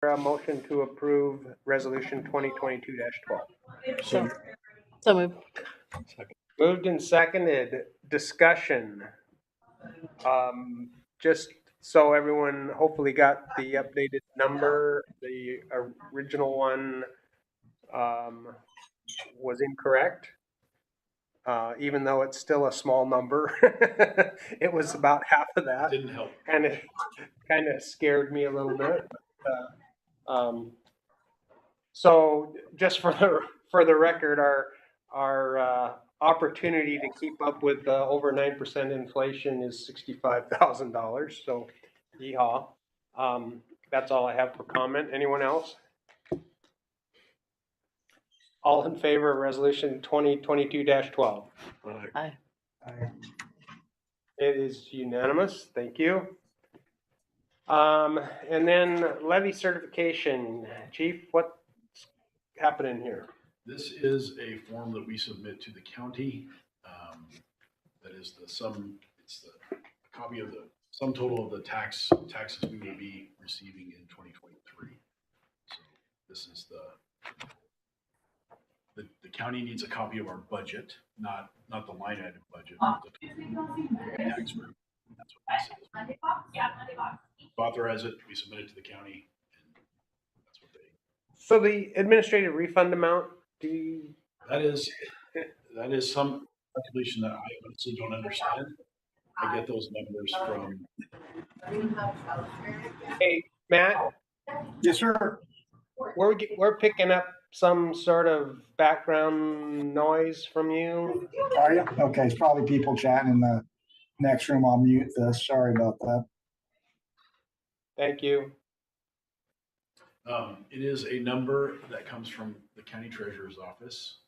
A motion to approve resolution 2022-12. So moved. Moved and seconded. Discussion. Just so everyone hopefully got the updated number, the original one was incorrect. Even though it's still a small number, it was about half of that. Didn't help. And it kind of scared me a little bit. So just for the record, our opportunity to keep up with over 9% inflation is $65,000. So, yeehaw. That's all I have for comment. Anyone else? All in favor of resolution 2022-12? Aye. It is unanimous. Thank you. And then levy certification. Chief, what's happening here? This is a form that we submit to the county. That is it's the copy of the sum total of the taxes we will be receiving in 2023. So this is the county needs a copy of our budget, not the line item budget, but the tax rate. That's what this is. Authorize it, we submit it to the county, and that's what they. So the administrative refund amount, That is some calculation that I honestly don't understand. I get those numbers from. Hey, Matt? Yes, sir. We're picking up some sort of background noise from you. Are you? Okay, it's probably people chatting in the next room. I'll mute this. Sorry about that. Thank you. It is a number that comes from the county treasurer's office.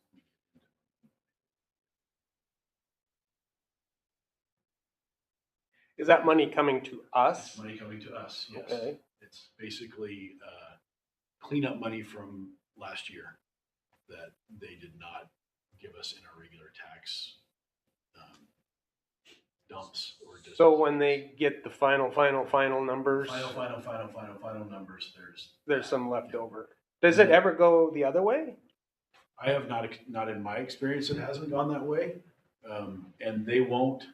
Is that money coming to us? Money coming to us, yes. Okay. It's basically cleanup money from last year that they did not give us in our regular tax dumps. So when they get the final numbers, final numbers, there's some left over. Does it ever go the other way? I have not in my experience, it hasn't gone that way. And they won't.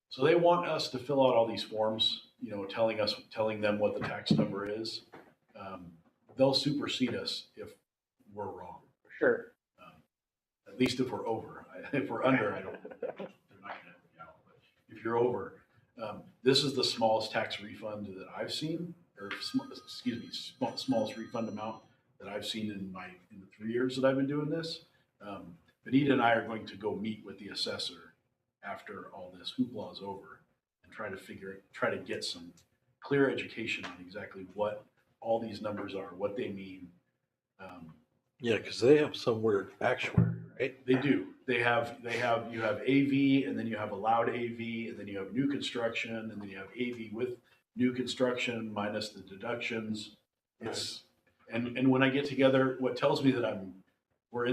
So they want us to fill out all these forms, telling them what the tax number is. They'll supersede us if we're wrong. Sure. At least if we're over. If we're under, they're not going to help me out. But if you're over, this is the smallest tax refund that I've seen, or smallest refund amount that I've seen in the 3 years that I've been doing this. Benita and I are going to go meet with the assessor after all this hoopla is over and try to get some clear education on exactly what all these numbers are, what they mean. Yeah, because they have some weird actuary, right? They do. You have AV, and then you have allowed AV, and then you have new construction, and then you have AV with new construction minus the deductions. It's and when I get together, what tells me that we're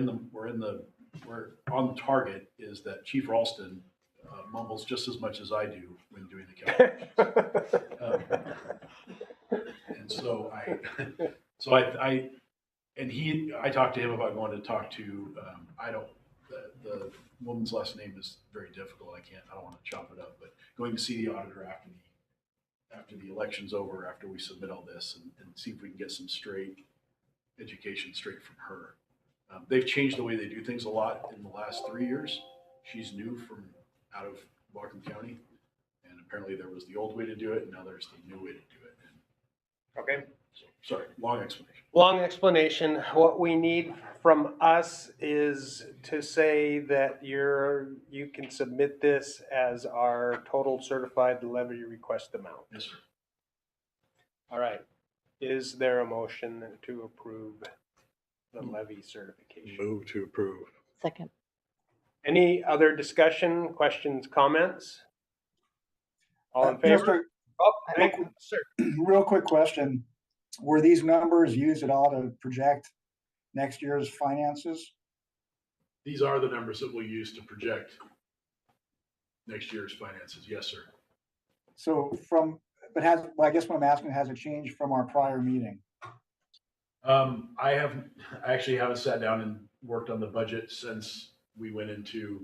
on target is that Chief Ralston mumbles just as much as I do when doing the calculation. And so I talked to him about going to talk to, the woman's last name is very difficult. I don't want to chop it up, but going to see the auditor after the election's over, after we submit all this and see if we can get some education straight from her. They've changed the way they do things a lot in the last 3 years. She's new from out of Whatcom County, and apparently there was the old way to do it, and now there's the new way to do it. Okay. So, sorry, long explanation. Long explanation. What we need from us is to say that you can submit this as our total certified levy request amount. Yes, sir. All right. Is there a motion to approve the levy certification? Move to approve. Second. Any other discussion, questions, comments? All in favor? Thank you, sir. Real quick question. Were these numbers used at all to project next year's finances? These are the numbers that we'll use to project next year's finances. Yes, sir. So I guess what I'm asking, has it changed from our prior meeting? I actually haven't sat down and worked on the budget since we went into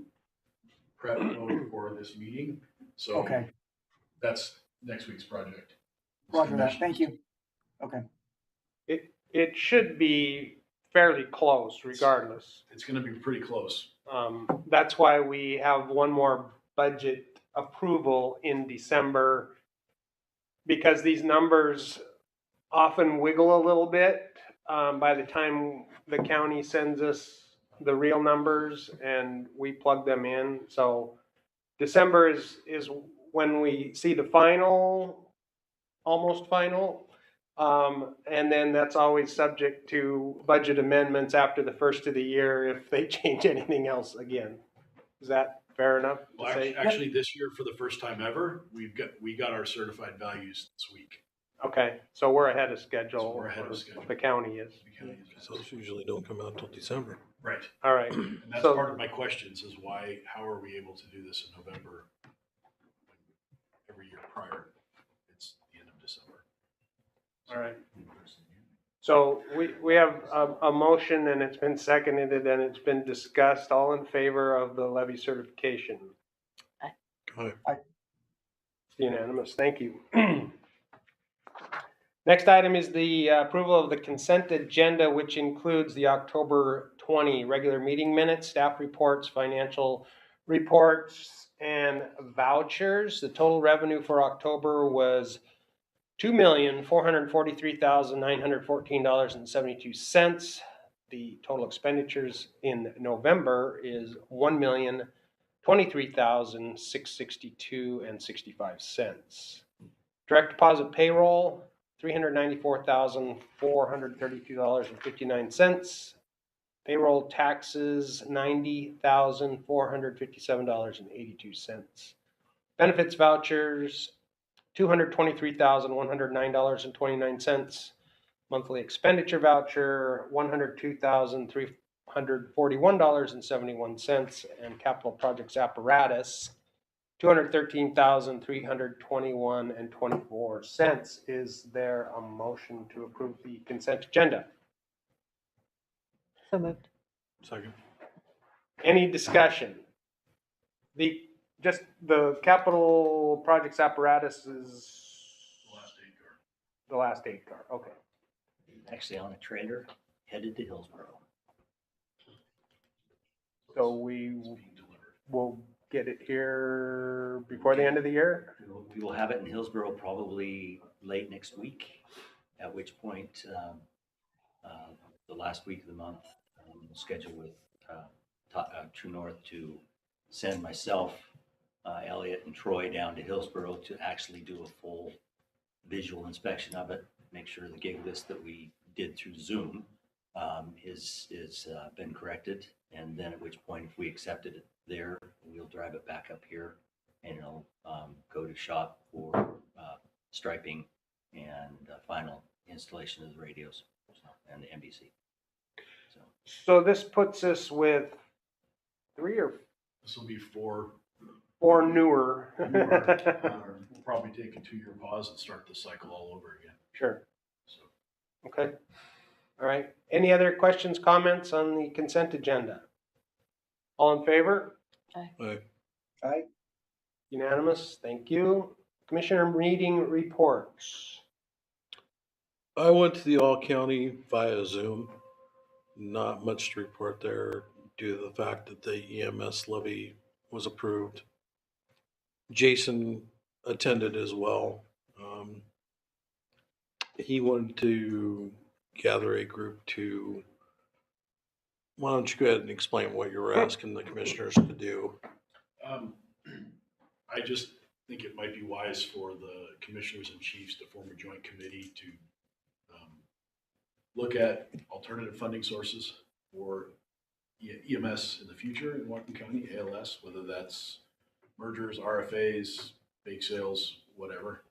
prep mode for this meeting. So Okay, that's next week's project. roger that. Thank you. Okay, It should be fairly close regardless. It's gonna be pretty close. That's why we have one more budget approval in December, because these numbers often wiggle a little bit by the time the county sends us the real numbers and we plug them in. So December is when we see the final, almost final. And then that's always subject to budget amendments after the first of the year if they change anything else again. Is that fair enough to Well, say? actually, this year, for the first time ever, we got our certified values this week. Okay, so we're ahead of schedule. So we're ahead of schedule. The county is. So those usually don't come out till December. Right. All right. And that's So- part of my questions is how are we able to do this in November? Every year prior, it's the end of December. All right. So we have a motion and it's been seconded and it's been discussed. All in favor of the levy certification? Aye. Unanimous. Thank you. Next item is the approval of the consent agenda, which includes the October 20 regular meeting minutes, staff reports, financial reports, and vouchers. The total revenue for October was $2,443,914.72. The total expenditures in November is $1,023,662.65. Direct deposit payroll, $394,432.59. Payroll taxes, $90,457.82. Benefits vouchers, $223,109.29. Monthly expenditure voucher, $102,341.71. And capital projects apparatus, $213,321.24. Is there a motion to approve the consent agenda? So moved. Second. Any discussion? Just the capital projects apparatus is The last 8 card. the last 8 car, okay. Actually on a trailer headed to Hillsborough. So we It's being delivered. will get it here before the end of the year? We will have it in Hillsborough probably late next week, at which point, the last week of the month, we'll schedule with True North to send myself, Elliot, and Troy down to Hillsborough to actually do a full visual inspection of it, make sure the gig list that we did through Zoom is been corrected, and then at which point, if we accepted it there, we'll drive it back up here, and it'll go to shop for striping and final installation of the radios and the NBC. So this puts us with 3 or This will be 4. 4 newer. We'll probably take a 2-year pause and start the cycle all over again. Sure, So okay. All right, any other questions, comments on the consent agenda? All in favor? Aye. aye, Unanimous, thank you. Commissioner meeting reports. I went to the All County via Zoom. Not much to report there due to the fact that the EMS levy was approved. Jason attended as well. He wanted to gather a group to, why don't you go ahead and explain what you were asking the commissioners to do? I just think it might be wise for the commissioners and chiefs to form a joint committee to look at alternative funding sources for EMS in the future in Whatcom County, ALS, whether that's mergers, RFAs, bake sales, whatever.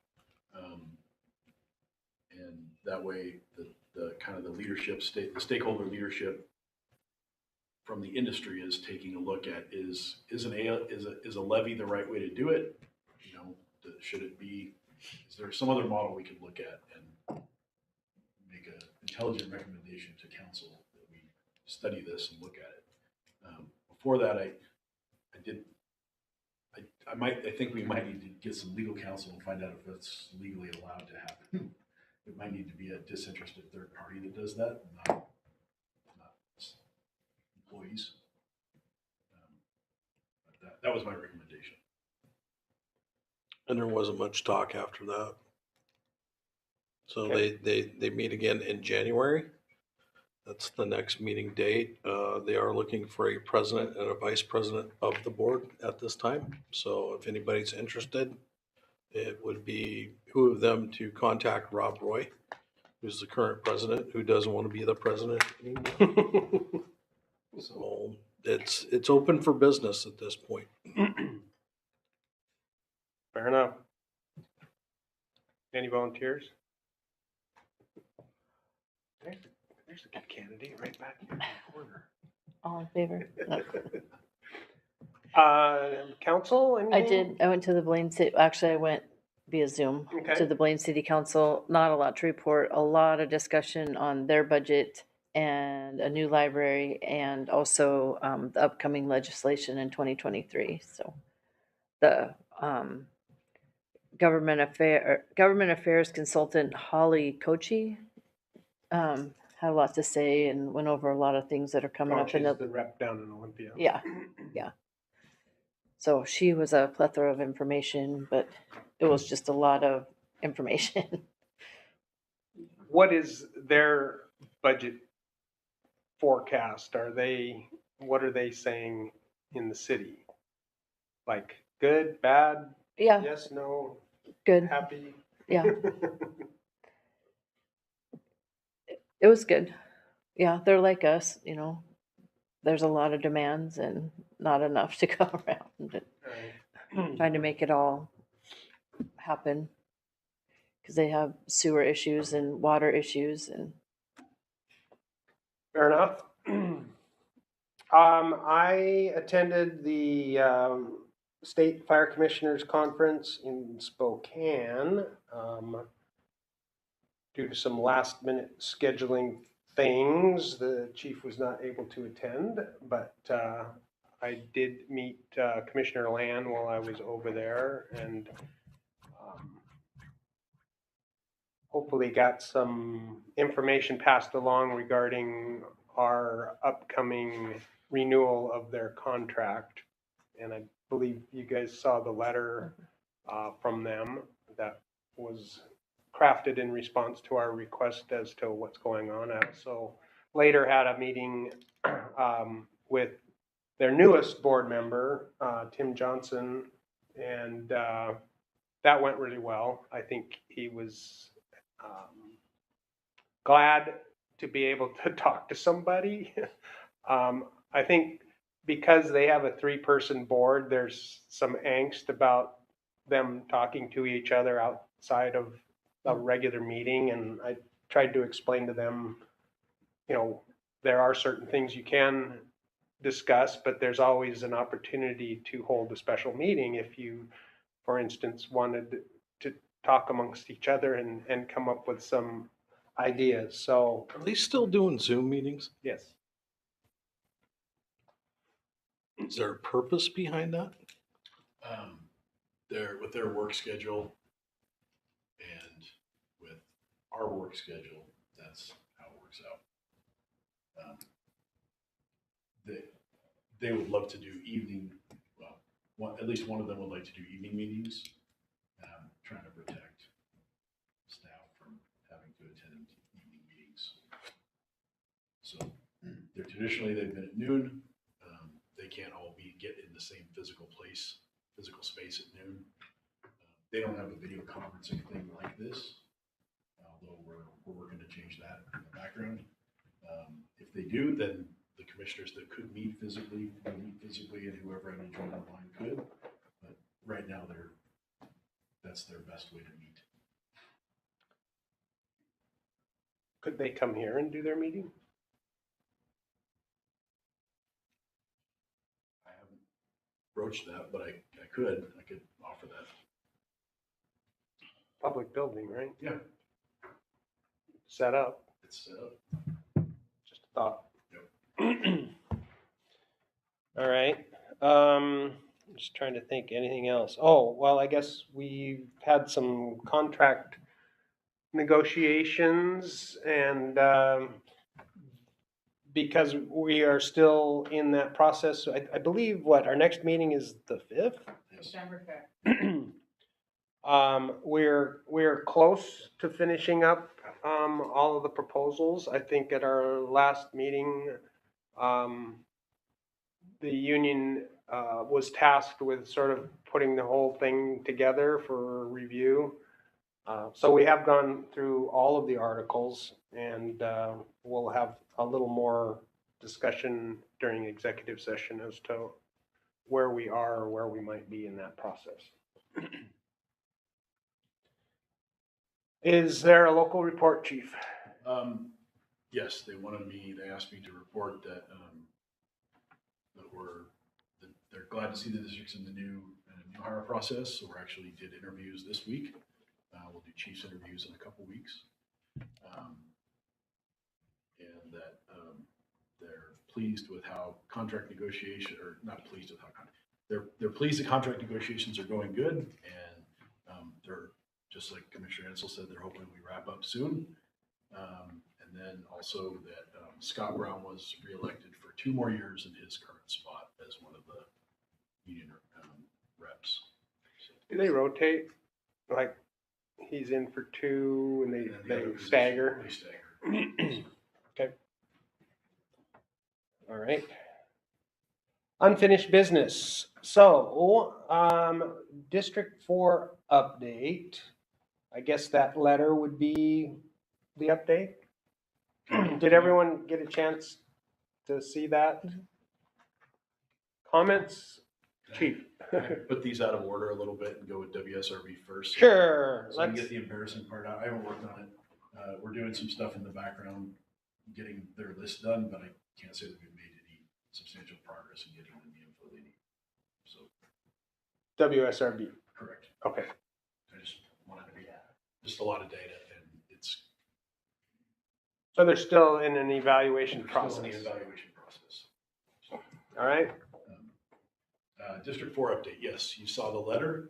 And that way, the kind of the leadership, the stakeholder leadership from the industry is taking a look at is a levy the right way to do it? You know, should it be? Is there some other model we could look at and make a intelligent recommendation to council that we study this and look at it. Before that, I think we might need to get some legal counsel and find out if it's legally allowed to happen. It might need to be a disinterested third party that does that, not employees. But that was my recommendation. And there wasn't much talk after that. So Okay. they meet again in January. That's the next meeting date. They are looking for a president and a vice president of the board at this time. So if anybody's interested, it would behoove them to contact Rob Roy, who's the current president, who doesn't want to be the president anymore. So it's open for business at this point. Fair enough. Any volunteers? There's a good candidate right back here in the corner. All in favor? No. Council? I anything? did. I went to the Blaine City, actually, I went via Zoom Okay. to the Blaine City Council. Not a lot to report, a lot of discussion on their budget and a new library and also the upcoming legislation in 2023. So the government affairs consultant Holly Kochi had a lot to say and went over a lot of things that are coming Oh, up in she's the the rep down in Olympia. yeah. So she was a plethora of information, but it was just a lot of information. What is their budget forecast? What are they saying in the city? Like good, bad, Yeah, yes, no, good. happy? Yeah, it was good. Yeah, they're like us, you know. There's a lot of demands and not enough to go around. Right. Trying to make it all happen because they have sewer issues and water issues and Fair enough. I attended the State Fire Commissioners Conference in Spokane. Due to some last minute scheduling things, the chief was not able to attend, but I did meet Commissioner Land while I was over there and hopefully got some information passed along regarding our upcoming renewal of their contract. And I believe you guys saw the letter from them that was crafted in response to our request as to what's going on. I also later had a meeting with their newest board member, Tim Johnson, and that went really well. I think he was glad to be able to talk to somebody. I think because they have a 3-person board, there's some angst about them talking to each other outside of a regular meeting. And I tried to explain to them, you know, there are certain things you can discuss, but there's always an opportunity to hold a special meeting if you, for instance, wanted to talk amongst each other and come up with some ideas. So, Are they still doing Zoom meetings? yes. Is there a purpose behind that? With their work schedule and with our work schedule, that's how it works out. They would love to do evening, well, at least one of them would like to do evening meetings, trying to protect staff from having to attend evening meetings. So traditionally they've been at noon. They can't all get in the same physical space at noon. They don't have a video conferencing thing like this, although we're working to change that in the background. If they do, then the commissioners that could meet physically will meet physically, and whoever had to join online could. But right now, that's their best way to meet. Could they come here and do their meeting? I haven't broached that, but I could offer that. Public building, right? Yeah. Set up. it's set up. Just a thought. Yep. All right. Just trying to think anything else. Oh, well, I guess we've had some contract negotiations and, because we are still in that process, I believe what, our next meeting is the 5th? Yes. We're close to finishing up, all of the proposals. I think at our last meeting, the union, was tasked with sort of putting the whole thing together for review. So we have gone through all of the articles and, we'll have a little more discussion during executive session as to where we are or where we might be in that process. Is there a local report, Chief? Yes, they asked me to report that, that they're glad to see the district's in the new hire process. So we actually did interviews this week. We'll do chiefs interviews in a couple weeks. And that, they're pleased with how contract negotiation, or not pleased with how, they're pleased the contract negotiations are going good. And, they're, just like Commissioner Ansel said, they're hoping we wrap up soon. And then also that, Scott Brown was reelected for 2 more years in his current spot as one of the union, reps. So, Do they rotate? Like, he's in for 2 and and then the they other position, stagger? They stagger. Okay. All right. Unfinished business. So, District 4 update. I guess that letter would be the update. Did everyone get a chance to see that? Comments? Chief? Can I put these out of order a little bit and go with WSRB first? Sure. So I can Let's, get the embarrassing part out. I haven't worked on it. We're doing some stuff in the background, getting their list done, but I can't say that we've made any substantial progress in getting them the info they need. So, WSRB. correct. Okay. I just wanted to be, just a lot of data, and it's So they're still in an evaluation still process. in the evaluation process. So, All right. District 4 update. Yes, you saw the letter.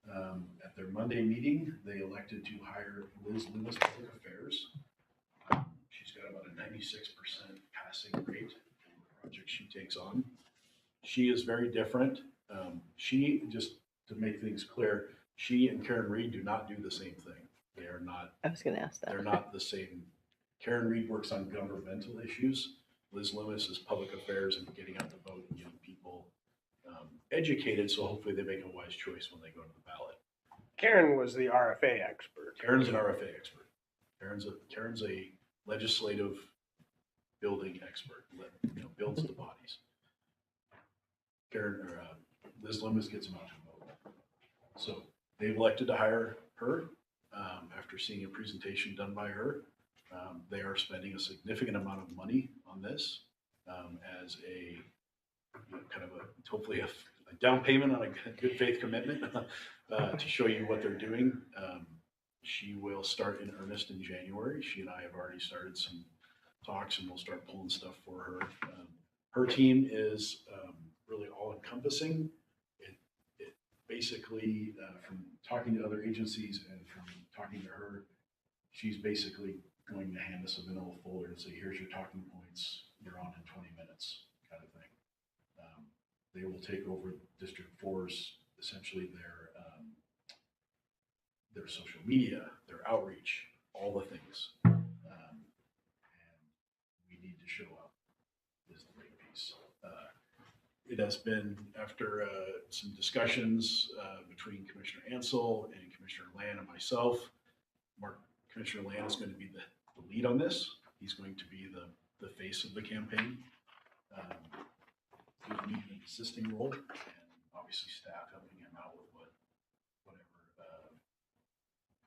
At their Monday meeting, they elected to hire Liz Loomis, Public Affairs. She's got about a 96% passing rate in the project she takes on. She is very different. She, just to make things clear, she and Karen Reed do not do the same thing. They are not, I was gonna ask that. they're not the same. Karen Reed works on governmental issues. Liz Loomis is public affairs and getting out the vote and getting people educated, so hopefully they make a wise choice when they go to the ballot. Karen was the RFA expert. Karen's an RFA expert. Karen's a legislative building expert. Builds the bodies. Liz Loomis gets them out to vote. So they've elected to hire her after seeing a presentation done by her. They are spending a significant amount of money on this as a kind of hopefully a down payment on a good faith commitment to show you what they're doing. She will start in earnest in January. She and I have already started some talks, and we'll start pulling stuff for her. Her team is really all encompassing. It basically, from talking to other agencies and from talking to her, she's basically going to hand us a manila folder and say, here's your talking points, you're on in 20 minutes kind of thing. They will take over District 4's, essentially their social media, their outreach, all the things. And we need to show up is the big piece. It has been, after some discussions between Commissioner Ansel and Commissioner Land and myself, Commissioner Land is going to be the lead on this. He's going to be the face of the campaign. He'll be in an assisting role, and obviously staff helping him out with whatever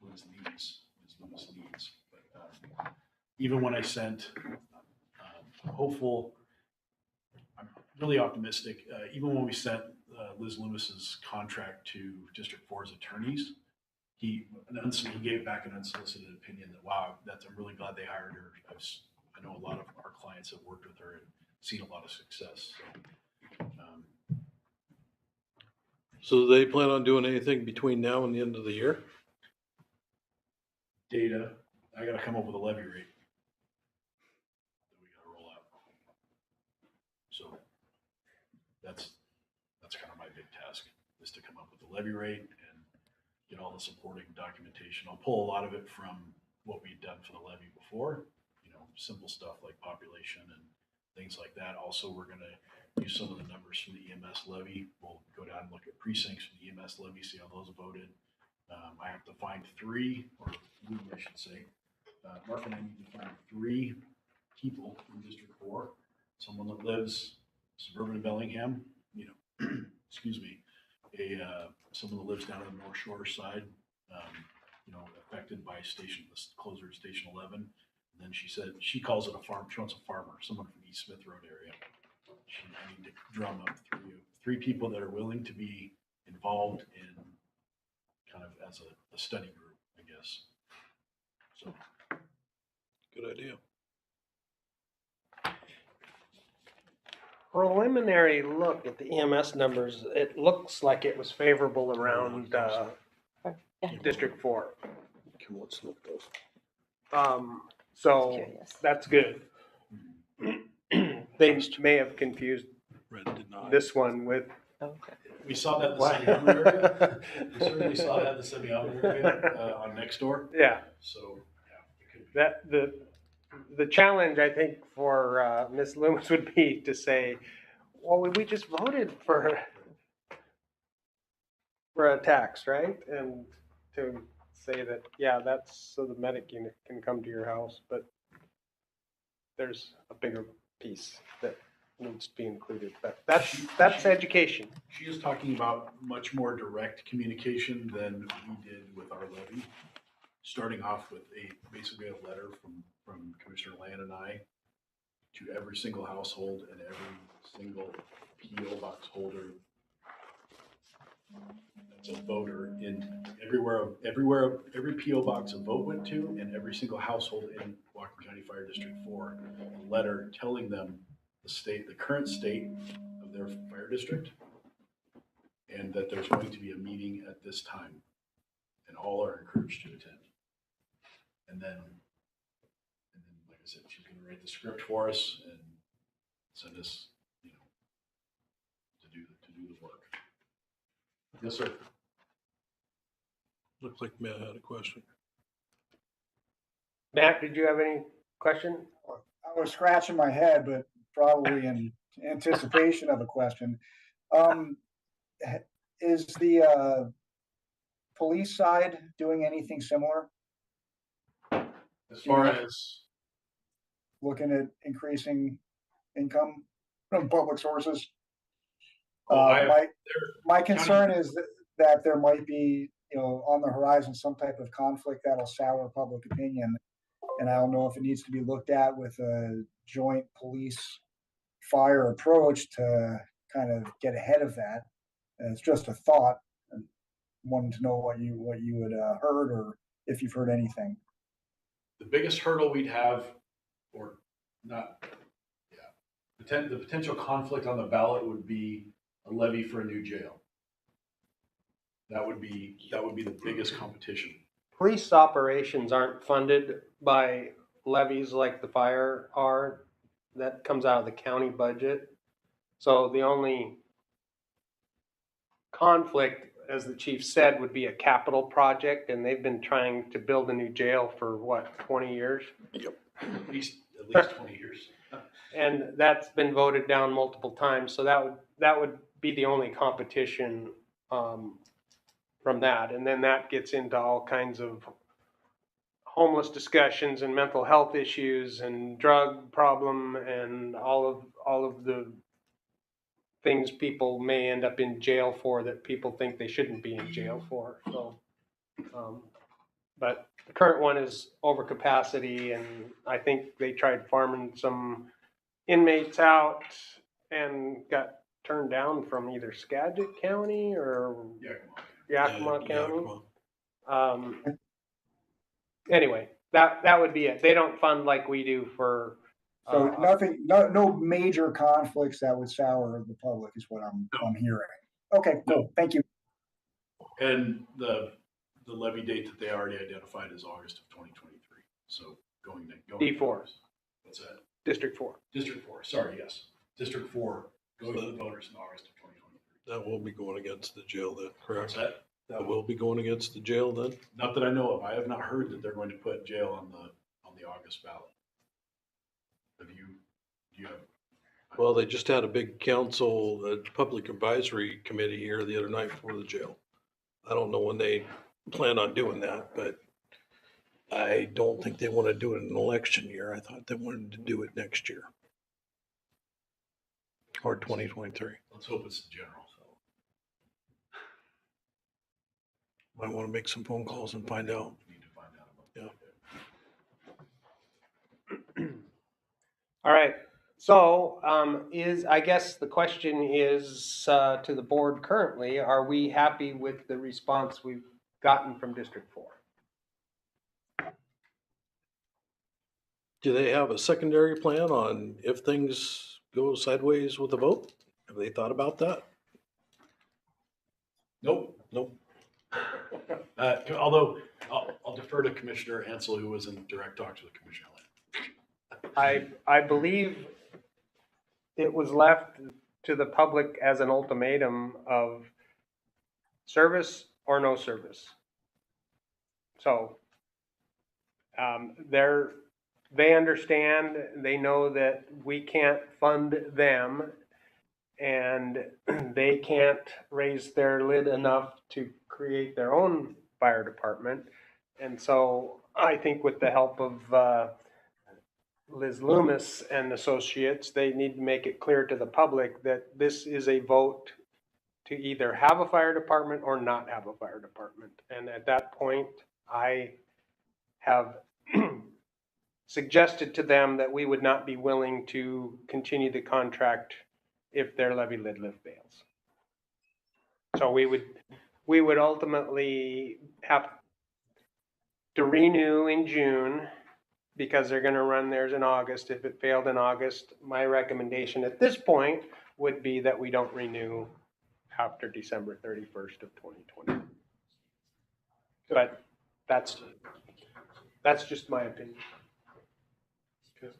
Liz Loomis needs. But even when I sent, hopeful, I'm really optimistic. Even when we sent Liz Loomis's contract to District 4's attorneys, he gave back an unsolicited opinion that, wow, I'm really glad they hired her. I know a lot of our clients have worked with her and seen a lot of success. So do they plan on doing anything between now and the end of the year? Data, I gotta come up with a levy rate that we gotta roll out. So that's kind of my big task, is to come up with a levy rate and get all the supporting documentation. I'll pull a lot of it from what we've done for the levy before, simple stuff like population and things like that. Also, we're gonna use some of the numbers from the EMS levy. We'll go down and look at precincts from the EMS levy, see how those voted. I have to find three, or we, I should say, Mark and I need to find 3 people in District 4. Someone that lives suburban Bellingham, excuse me, someone that lives down on the North Shore side, affected by the closure of Station 11. And then she said, she calls it a farm, she wants a farmer, someone from East Smith Road area. I need to drum up 3 people that are willing to be involved in kind of as a study group, I guess. So. Good idea. Preliminary look at the EMS numbers, it looks like it was favorable around District 4. Come on, let's look those. So Curious. that's good. They may have confused Red did not. this one with. Okay. We saw that in the semi-urban area. We certainly saw that in the semi-urban area on Nextdoor. Yeah. So, yeah, it could be. The challenge, I think, for Ms. Loomis would be to say, well, we just voted for a tax, right? And to say that, yeah, that's so the medic unit can come to your house, but there's a bigger piece that needs to be included. But that's education. She is talking about much more direct communication than we did with our levy. Starting off with basically a letter from Commissioner Land and I to every single household and every single PO box holder that's a voter in every PO box a vote went to, and every single household in Whatcom County Fire District 4, a letter telling them the current state of their fire district, and that there's going to be a meeting at this time, and all are encouraged to attend. And then, like I said, she's going to write the script for us and send us, to do the work. Yes, sir. Looked like Matt had a question. Matt, did you have any question? I was scratching my head, but probably in anticipation of a question. Is the police side doing anything similar? As far as Looking at increasing income from public sources? My concern is that there might be, on the horizon, some type of conflict that'll sour public opinion. And I don't know if it needs to be looked at with a joint police fire approach to kind of get ahead of that. And it's just a thought. And wanting to know what you had heard, or if you've heard anything. the biggest hurdle we'd have, or not, the potential conflict on the ballot would be a levy for a new jail. That would be the biggest competition. Police operations aren't funded by levies like the fire are. That comes out of the county budget. So the only conflict, as the chief said, would be a capital project, and they've been trying to build a new jail for what, 20 years? Yep. At least 20 years. And that's been voted down multiple times. So that would be the only competition from that. And then that gets into all kinds of homeless discussions and mental health issues and drug problem and all of the things people may end up in jail for that people think they shouldn't be in jail for. So, but the current one is overcapacity, and I think they tried farming some inmates out and got turned down from either Skagit County or Yakima County. Anyway, that would be it. They don't fund like we do for, So nothing, no major conflicts that would sour the public is what I'm hearing. Okay, cool. Thank you. And the levy date that they already identified is August of 2023. So going D4. What's that? District 4. District 4. Sorry, yes. District 4 going to the voters in August of 2023. That will be going against the jail then, What's correct? that? That will be going against the jail then? Not that I know of. I have not heard that they're going to put jail on the August ballot. Do you have? Well, they just had a big council, public advisory committee here the other night for the jail. I don't know when they plan on doing that, but I don't think they want to do it in an election year. I thought they wanted to do it next year. Or 2023. Let's hope it's the general. Might want to make some phone calls and find out. We need to find out about Yeah. that. All right. So I guess the question is to the board currently, are we happy with the response we've gotten from District 4? Do they have a secondary plan on if things go sideways with the vote? Have they thought about that? Nope. Nope. Although I'll defer to Commissioner Ansel, who was in direct talk to the Commissioner. I believe it was left to the public as an ultimatum of service or no service. So they understand, they know that we can't fund them and they can't raise their lid enough to create their own fire department. And so I think with the help of Liz Loomis and Associates, they need to make it clear to the public that this is a vote to either have a fire department or not have a fire department. And at that point, I have suggested to them that we would not be willing to continue the contract if their levy lid lift fails. So we would ultimately have to renew in June because they're going to run theirs in August. If it failed in August, my recommendation at this point would be that we don't renew after December 31st of 2020. But that's just my opinion. Okay.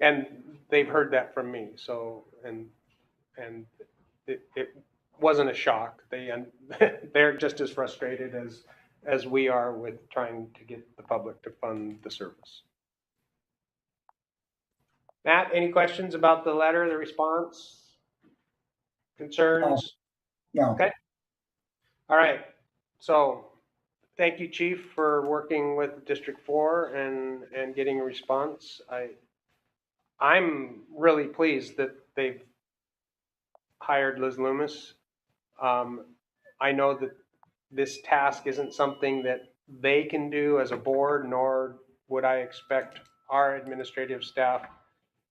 And they've heard that from me. So, and it wasn't a shock. They're just as frustrated as we are with trying to get the public to fund the service. Matt, any questions about the letter, the response, concerns? No. Okay. All right. So thank you, Chief, for working with District 4 and getting a response. I'm really pleased that they've hired Liz Loomis. I know that this task isn't something that they can do as a board, nor would I expect our administrative staff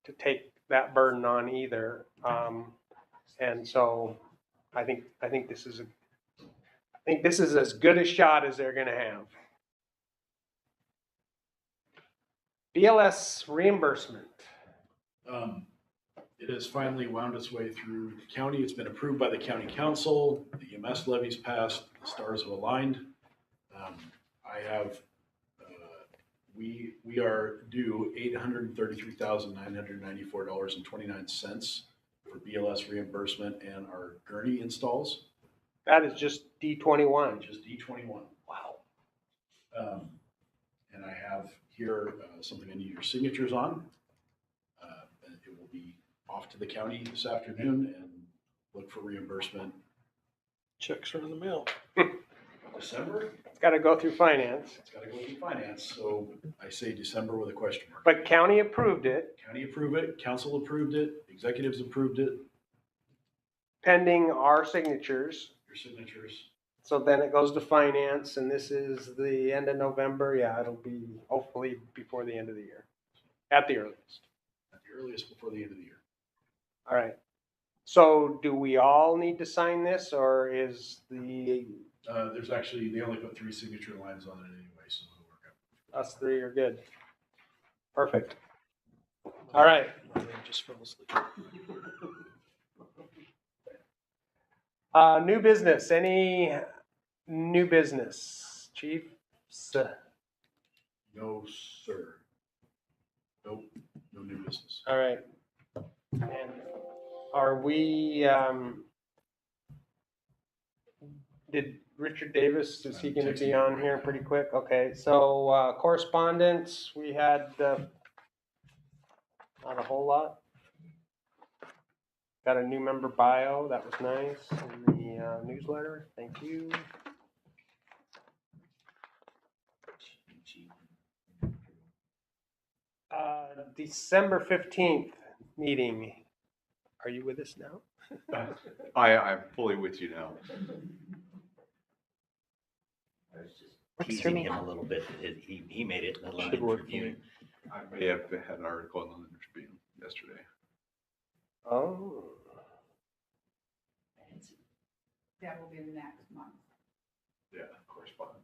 to take that burden on either. And so I think this is as good a shot as they're going to have. BLS reimbursement. It has finally wound its way through the county. It's been approved by the county council. The EMS levies passed. The stars have aligned. We are due $833,994.29 for BLS reimbursement and our gurney installs. That is just D21. Just D21. Wow. And I have here something I need your signatures on. And it will be off to the county this afternoon and look for reimbursement. Checks are in the mail. December? It's got to go through finance. It's got to go through finance, so I say December with a question mark. But county approved it. County approved it, council approved it, executives approved it, Pending our signatures. your signatures. So then it goes to finance, and this is the end of November. Yeah, it'll be hopefully before the end of the year, at the earliest. At the earliest before the end of the year. All right. So do we all need to sign this, or is the There's actually, they only put 3 signature lines on it anyway, so it'll work out. Us three are good. Perfect. All right. My brain just fell asleep. New business. Any new business, Chief? No, sir. Nope, no new business. All right. And are we, did Richard Davis, is he gonna be on here pretty quick? Okay, so, correspondence, we had, not a whole lot. Got a new member bio, that was nice, in the newsletter, thank you. December 15th meeting. Are you with us now? I'm fully with you now. I was just Works for teasing me. him a little bit. He made it in the Should London work for me. Tribune. I may have had an article in the London Tribune yesterday. Oh, That will be the next month. Yeah, correspondence.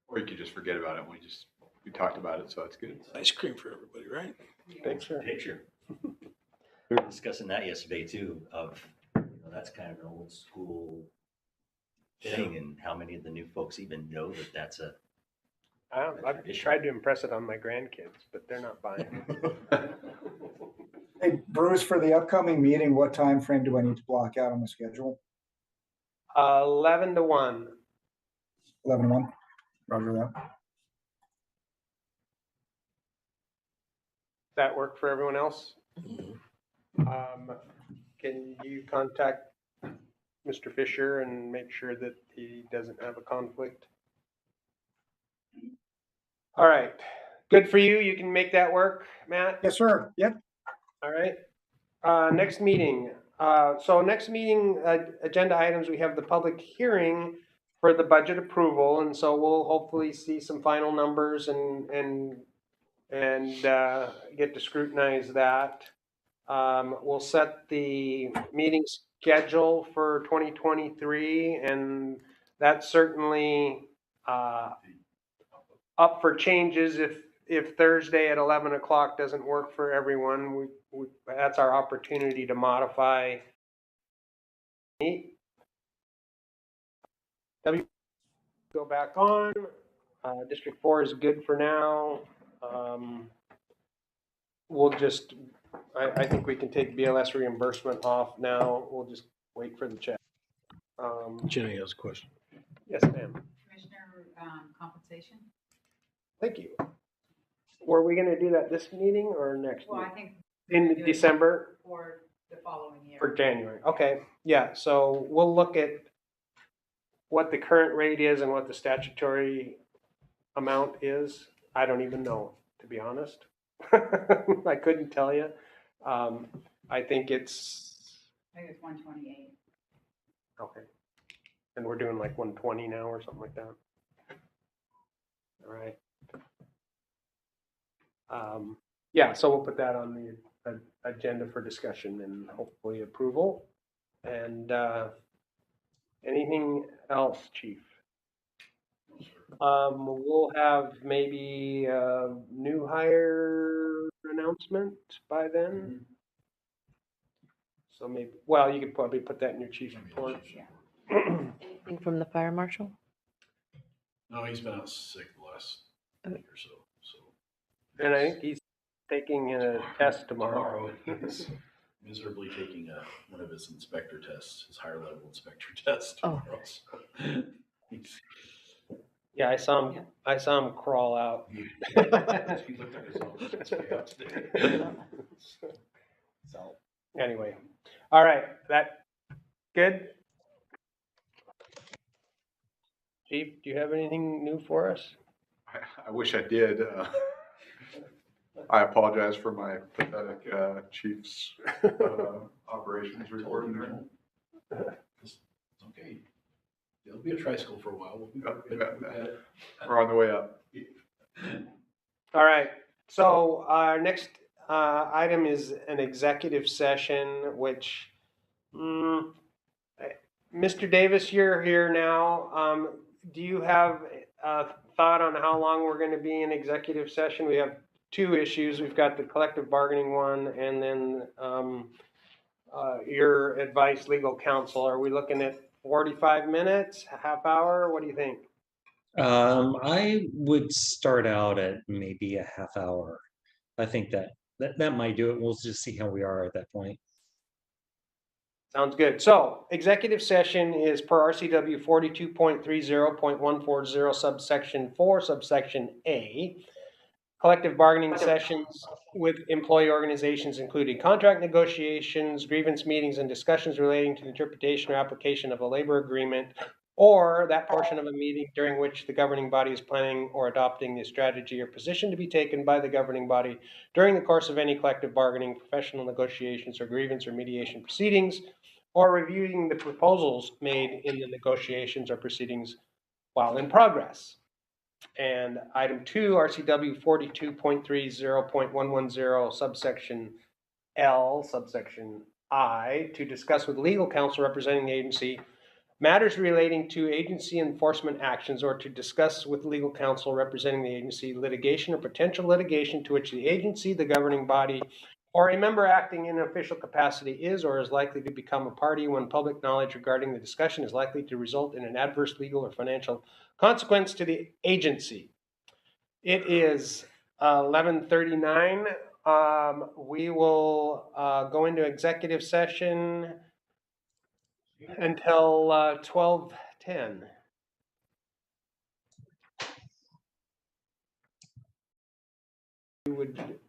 Or you could just forget about it. We talked about it, so it's good. Ice cream for everybody, right? thanks, sir. Picture. We were discussing that yesterday too, of, that's kind of an old school thing, and how many of the new folks even know that that's a, I've tried to impress it on my grandkids, but they're not buying. Hey, Bruce, for the upcoming meeting, what time frame do I need to block out on the schedule? 11 to 1. 11 to 1? Roger that. That work for everyone else? Mhm. Can you contact Mr. Fisher and make sure that he doesn't have a conflict? All right, good for you. You can make that work, Matt? Yes, sir. Yep. All right. Next meeting. So next meeting, agenda items, we have the public hearing for the budget approval. And so we'll hopefully see some final numbers and get to scrutinize that. We'll set the meeting schedule for 2023, and that's certainly up for changes if Thursday at 11 o'clock doesn't work for everyone. That's our opportunity to modify. Go back on. District 4 is good for now. We'll just, I think we can take BLS reimbursement off now. We'll just wait for the check. Jenny has a question. Yes, ma'am. Commissioner, compensation? Thank you. Were we gonna do that this meeting or next Well, I meeting? think. In we're doing December? For the following year. For January, okay, yeah, so we'll look at what the current rate is and what the statutory amount is. I don't even know, to be honest. I couldn't tell you. I think it's, I think it's 128. okay. And we're doing like 120 now or something like that. All right. Yeah, so we'll put that on the agenda for discussion and hopefully approval. And anything else, Chief? We'll have maybe a new hire announcement by then. So maybe, well, you could probably put that in your chief's report. Anything from the fire marshal? No, he's been out sick the last week or so, so. And I think he's taking a test tomorrow. He's miserably taking one of his inspector tests, his higher level inspector test Oh. tomorrow. So he's- Yeah, I saw him crawl out. he looked at his own his way out today. So, anyway, all right, that good? Chief, do you have anything new for us? I wish I did. I apologize for my pathetic chief's operations report there. It's okay. It'll be a tricycle for a while. We'll be We're on the way up. All right, so our next item is an executive session, which Mr. Davis, you're here now. Do you have a thought on how long we're going to be in executive session? We have two issues. We've got the collective bargaining one and then your advice, legal counsel. Are we looking at 45 minutes, a half hour? What do you think? I would start out at maybe a half hour. I think that might do it. We'll just see how we are at that point. Sounds good. So executive session is per RCW 42.30.140 subsection 4 subsection A. Collective bargaining sessions with employee organizations including contract negotiations, grievance meetings, and discussions relating to the interpretation or application of a labor agreement or that portion of a meeting during which the governing body is planning or adopting the strategy or position to be taken by the governing body during the course of any collective bargaining, professional negotiations, or grievance or mediation proceedings, or reviewing the proposals made in the negotiations or proceedings while in progress. And item 2, RCW 42.30.110 subsection L, subsection I, to discuss with legal counsel representing the agency matters relating to agency enforcement actions or to discuss with legal counsel representing the agency litigation or potential litigation to which the agency, the governing body, or a member acting in an official capacity is or is likely to become a party when public knowledge regarding the discussion is likely to result in an adverse legal or financial consequence to the agency. It is 11:39. We will go into executive session until 12:10. You would